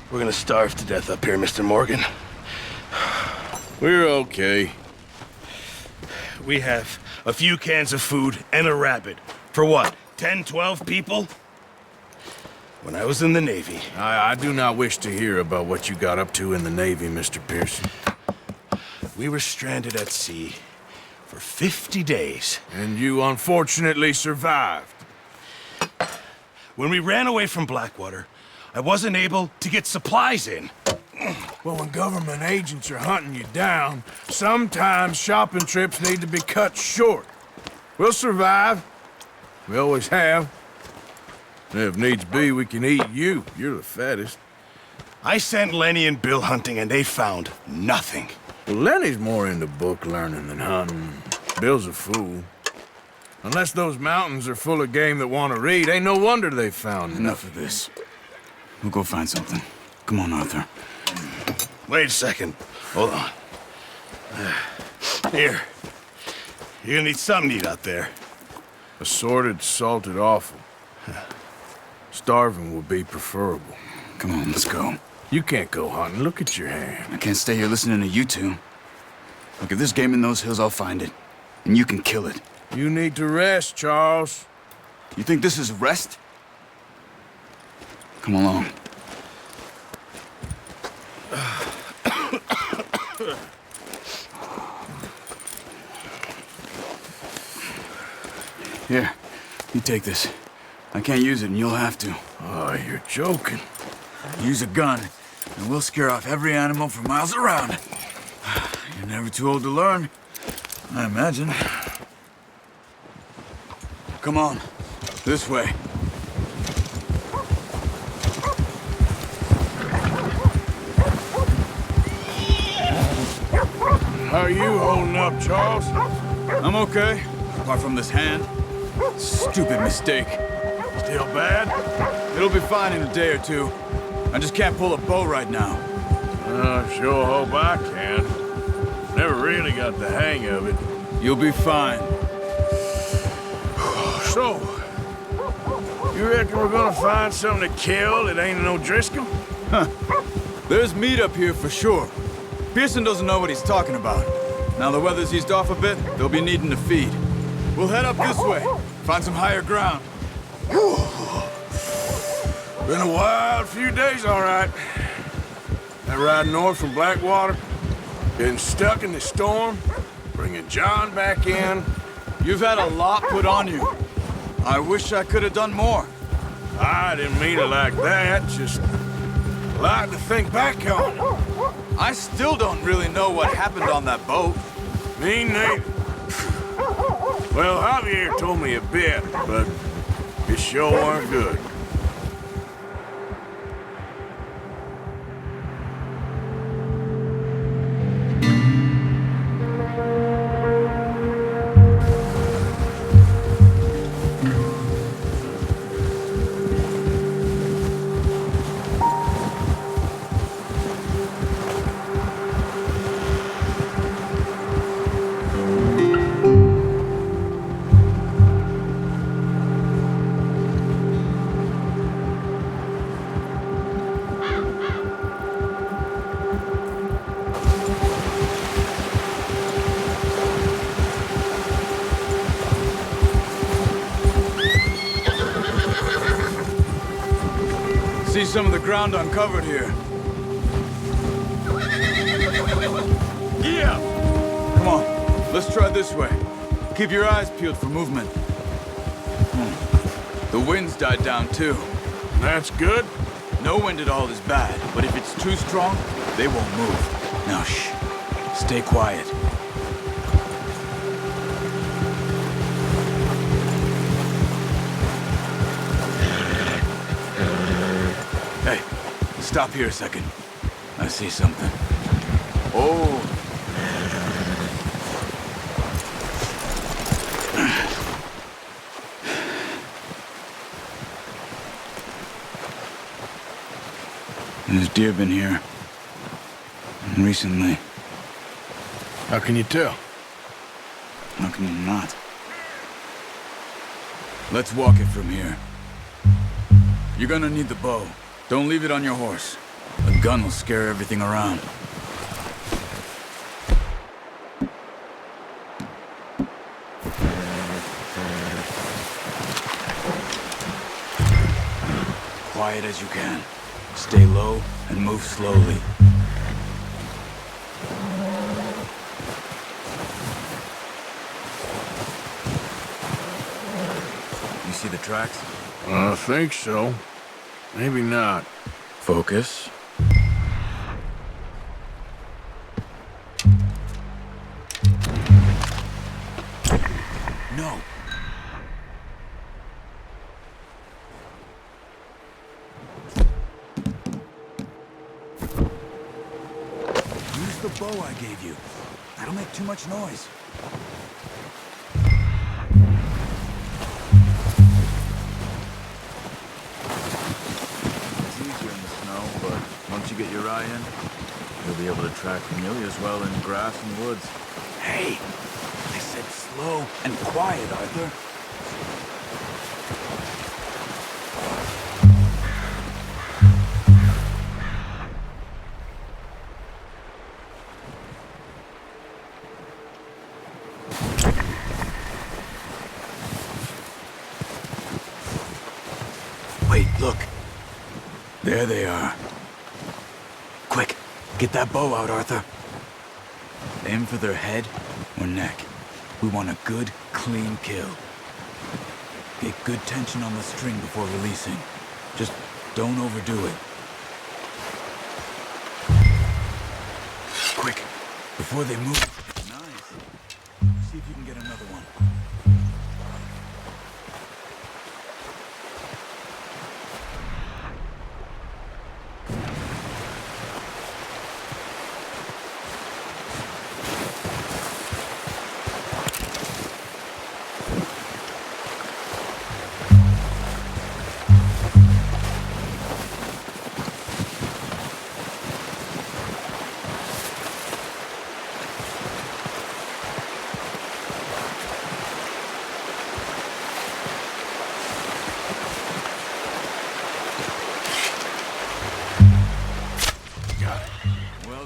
We're gonna starve to death up here, Mr. Morgan. We're okay. We have a few cans of food and a rabbit. For what, 10, 12 people? When I was in the Navy... I do not wish to hear about what you got up to in the Navy, Mr. Pearson. We were stranded at sea for 50 days. And you unfortunately survived. When we ran away from Blackwater, I wasn't able to get supplies in. Well, when government agents are hunting you down, sometimes shopping trips need to be cut short. We'll survive. We always have. And if needs be, we can eat you. You're the fattest. I sent Lenny and Bill hunting, and they found nothing. Well, Lenny's more into book learning than hunting. Bill's a fool. Unless those mountains are full of game that want to read, ain't no wonder they found Enough of this. We'll go find something. Come on, Arthur. Wait a second. Hold on. Here. You're gonna need something to eat out there. Assorted, salted offal. Starving would be preferable. Come on, let's go. You can't go hunting. Look at your hand. I can't stay here listening to you two. Look, if there's game in those hills, I'll find it. And you can kill it. You need to rest, Charles. You think this is rest? Come along. Here, you take this. I can't use it, and you'll have to. Oh, you're joking. Use a gun, and we'll scare off every animal for miles around. You're never too old to learn, I imagine. Come on, this way. How are you holding up, Charles? I'm okay, apart from this hand. Stupid mistake. Still bad? It'll be fine in a day or two. I just can't pull a bow right now. Sure hope I can. Never really got the hang of it. You'll be fine. So, you reckon we're gonna find something to kill that ain't no Driscoll? There's meat up here for sure. Pearson doesn't know what he's talking about. Now the weather's eased off a bit, they'll be needing to feed. We'll head up this way, find some higher ground. Been a wild few days, all right. That ride north from Blackwater, getting stuck in the storm, bringing John back in. You've had a lot put on you. I wish I could have done more. I didn't mean it like that, just a lot to think back on. I still don't really know what happened on that boat. Me neither. Well, Javier told me a bit, but it sure weren't good. See some of the ground uncovered here. Yeah! Come on, let's try this way. Keep your eyes peeled for movement. The wind's died down too. That's good. No wind at all is bad, but if it's too strong, they won't move. Now shh, stay quiet. Hey, stop here a second. I see something. Oh. There's deer been here. Recently. How can you tell? How can you not? Let's walk it from here. You're gonna need the bow. Don't leave it on your horse. gun will scare everything around. Quiet as you can. Stay low and move slowly. You see the tracks? I think so. Maybe not. Focus. No. Use the bow I gave you. That'll make too much noise. It's easier in the snow, but once you get your eye in, you'll be able to track familiars well in grass and woods. Hey! I said slow and quiet, Arthur. Wait, look. There they are. Quick, get that bow out, Arthur. Aim for their head or neck. We want a good, clean kill. Get good tension on the string before releasing. Just don't overdo it. Quick, before they move. Nice. See if you can get another one.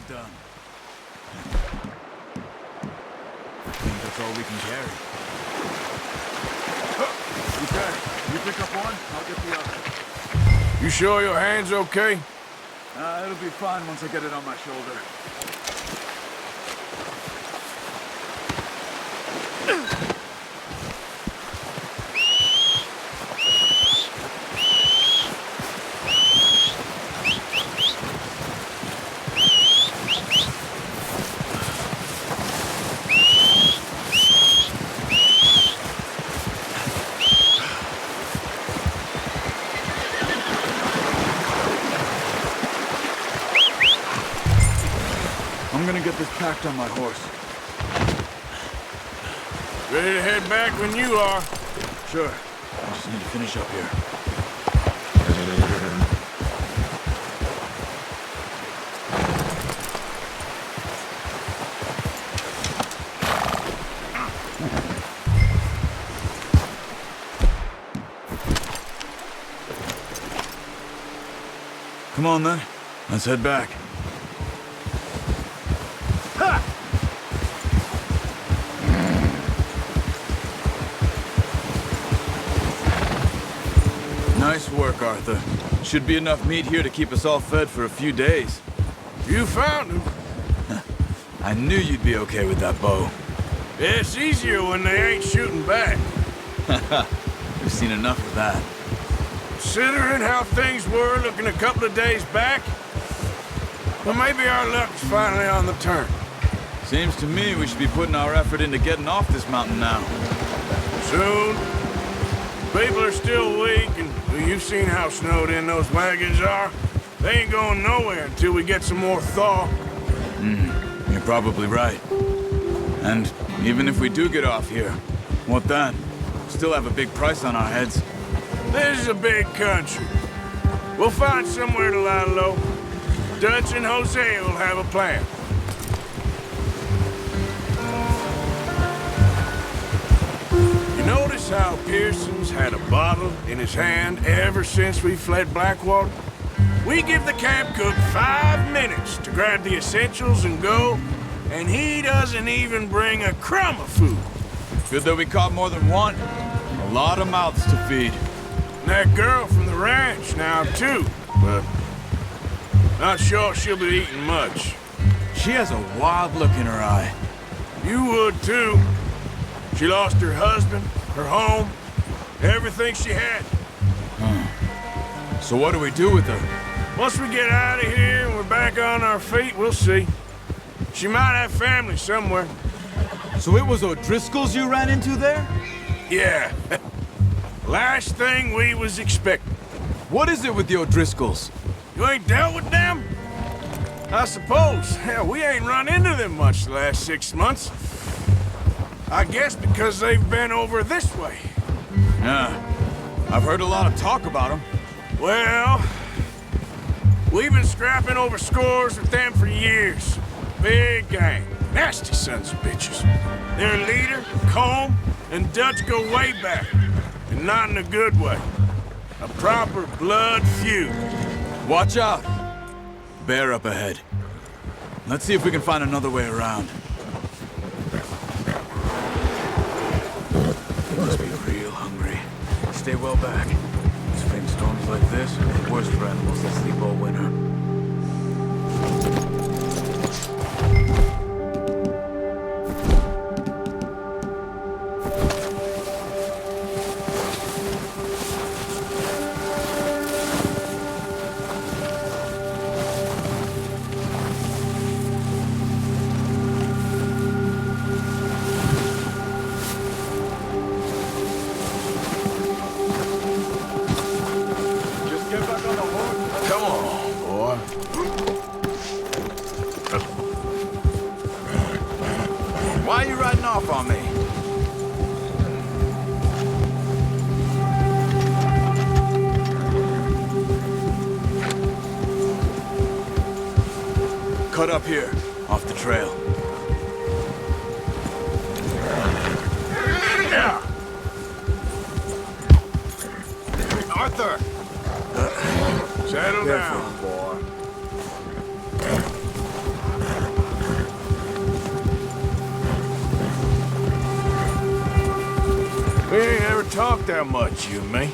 Done. I think that's all we can carry. Okay, you pick up one, I'll get the other. You sure your hand's okay? It'll be fine once I get it on my shoulder. I'm gonna get this packed on my horse. Ready to head back when you are. Sure. I just need to finish up here. Come on then. Let's head back. Nice work, Arthur. Should be enough meat here to keep us all fed for a few days. You found him. I knew you'd be okay with that bow. It's easier when they ain't shooting back. We've seen enough of that. Considering how things were looking a couple of days back, well, maybe our luck's finally on the turn. Seems to me we should be putting our effort into getting off this mountain now. Soon. People are still weak, and well, you've seen how snowed in those wagons are. They ain't going nowhere until we get some more thaw. You're probably right. And even if we do get off here, what then? Still have a big price on our heads. This is a big country. We'll find somewhere to lie low. Dutch and Jose will have a plan. You notice how Pearson's had a bottle in his hand ever since we fled Blackwater? We give the camp cook 5 minutes to grab the essentials and go, and he doesn't even bring a crumb of food. Good that we caught more than one. A lot of mouths to feed. And that girl from the ranch now, too, but not sure she'll be eating much. She has a wild look in her eye. You would, too. She lost her husband, her home, everything she had. So what do we do with her? Once we get out of here and we're back on our feet, we'll see. She might have family somewhere. So it was O'Driscoll's you ran into there? Yeah. Last thing we was expecting. What is it with the O'Driscolls? You ain't dealt with them? I suppose. Hell, we ain't run into them much the last 6 months. I guess because they've been over this way. Yeah. I've heard a lot of talk about them. Well, we've been scrapping over scores with them for years. Big gang. Nasty sons of bitches. Their leader, Combe, and Dutch go way back. And not in a good way. A proper blood feud. Watch out. Bear up ahead. Let's see if we can find another way around. Must be real hungry. Stay well back. Spring storms like this are the worst for animals that sleep all winter. Come on, boy. Why are you riding off on me? Cut up here, off the trail. Yeah. Arthur! Settle Careful. down, boy. We ain't ever talked that much, you and me.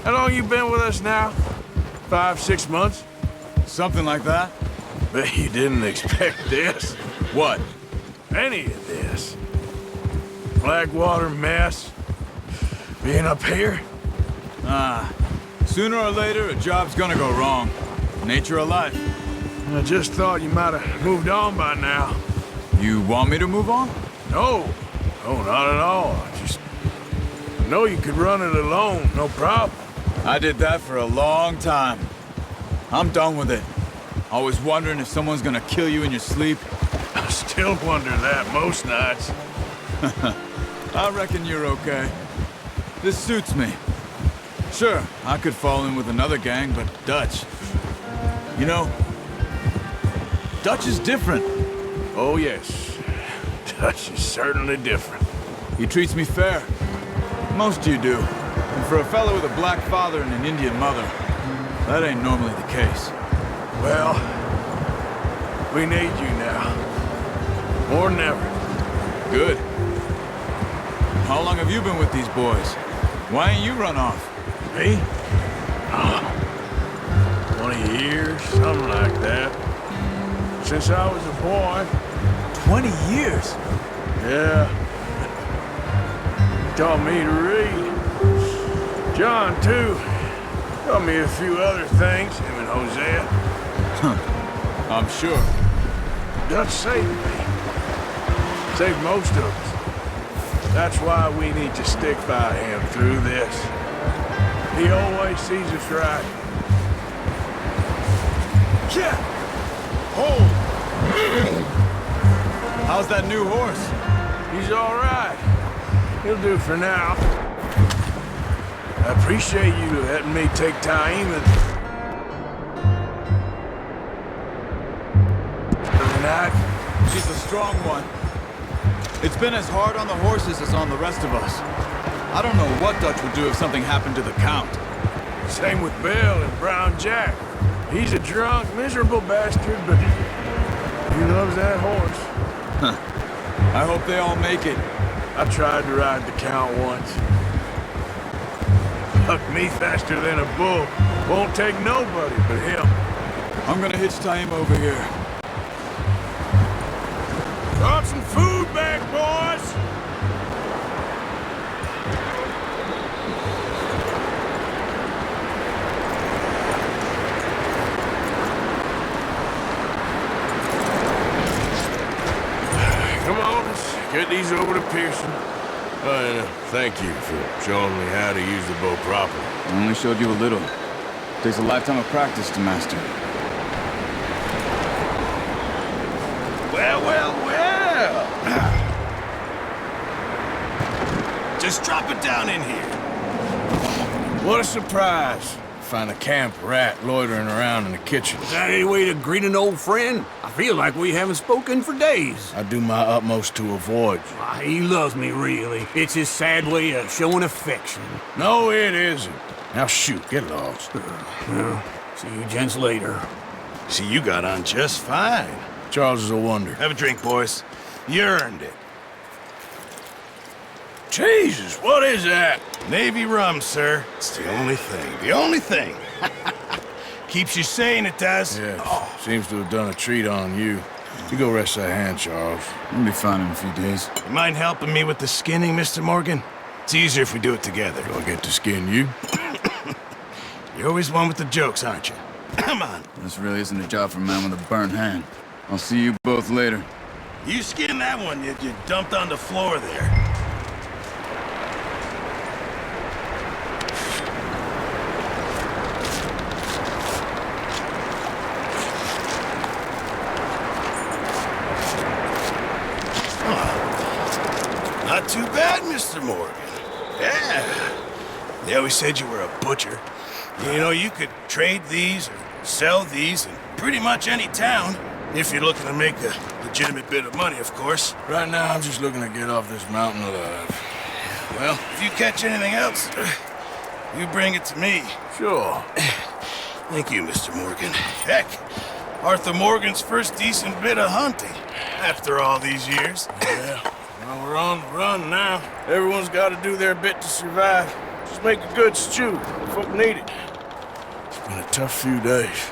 How long you been with us now? 5, 6 months? Something like that? Bet you didn't expect this. What? Any of this. Blackwater mess. Being up here. Sooner or later, a job's gonna go wrong. Nature of life. I just thought you might have moved on by now. You want me to move on? No. No, not at all. I know you could run it alone, no problem. I did that for a long time. I'm done with it. Always wondering if someone's gonna kill you in your sleep. I still wonder that most nights. I reckon you're okay. This suits me. Sure, I could fall in with another gang, but Dutch... You know, Dutch is different. Oh, yes. Dutch is certainly different. He treats me fair. Most you do. And for a fellow with a black father and an Indian mother, that ain't normally the case. Well, we need you now. More than ever. Good. How long have you been with these boys? Why ain't you run off? Me? 20 years, something like that. Since I was a boy. 20 years? Yeah. Taught me to read. John, too. Taught me a few other things, him and Hosea. I'm sure. Dutch saved me. Saved most of us. That's why we need to stick by him through this. He always sees us right. Yeah! Hold! How's that new horse? He's all right. He'll do for now. I appreciate you letting me take time and... Tonight? She's a strong one. It's been as hard on the horses as on the rest of us. I don't know what Dutch would do if something happened to the Count. Same with Bill and Brown Jack. He's a drunk, miserable bastard, but he loves that horse. I hope they all make it. I tried to ride the Count once. Bucked me faster than a bull. Won't take nobody but him. I'm gonna hitch tie him over here. Brought some food back, boys! Come on, let's get these over to Pearson. And thank you for showing me how to use the bow properly. I only showed you a little. Takes a lifetime of practice to master. Well, well, well. Just drop it down in here. What a surprise. Find a camp rat loitering around in the kitchen. Is that any way to greet an old friend? I feel like we haven't spoken for days. I do my utmost to avoid you. Why, he loves me, really. It's his sad way of showing affection. No, it isn't. Now shoot, get lost. Well, see you gents later. See, you got on just fine. Charles is a wonder. Have a drink, boys. You earned it. Jesus, what is that? Navy rum, sir. It's the only thing. The only thing. Keeps you sane, it does. Yeah, seems to have done a treat on you. You go rest that hand, Charles. We'll be fine in a few days. You mind helping me with the skinning, Mr. Morgan? It's easier if we do it together. Do I get to skin you? You're always one with the jokes, aren't you? Come on. This really isn't a job for a man with a burnt hand. I'll see you both later. You skin that one you dumped on the floor there. Not too bad, Mr. Morgan. Yeah. They always said you were a butcher. You know, you could trade these or sell these in pretty much any town. If you're looking to make a legitimate bit of money, of course. Right now, I'm just looking to get off this mountain alive. Well, if you catch anything else, you bring it to me. Sure. Thank you, Mr. Morgan. Heck, Arthur Morgan's first decent bit of hunting after all these years. Yeah. Well, we're on the run now. Everyone's got to do their bit to survive. Just make a good stew. Folk need it. It's been a tough few days.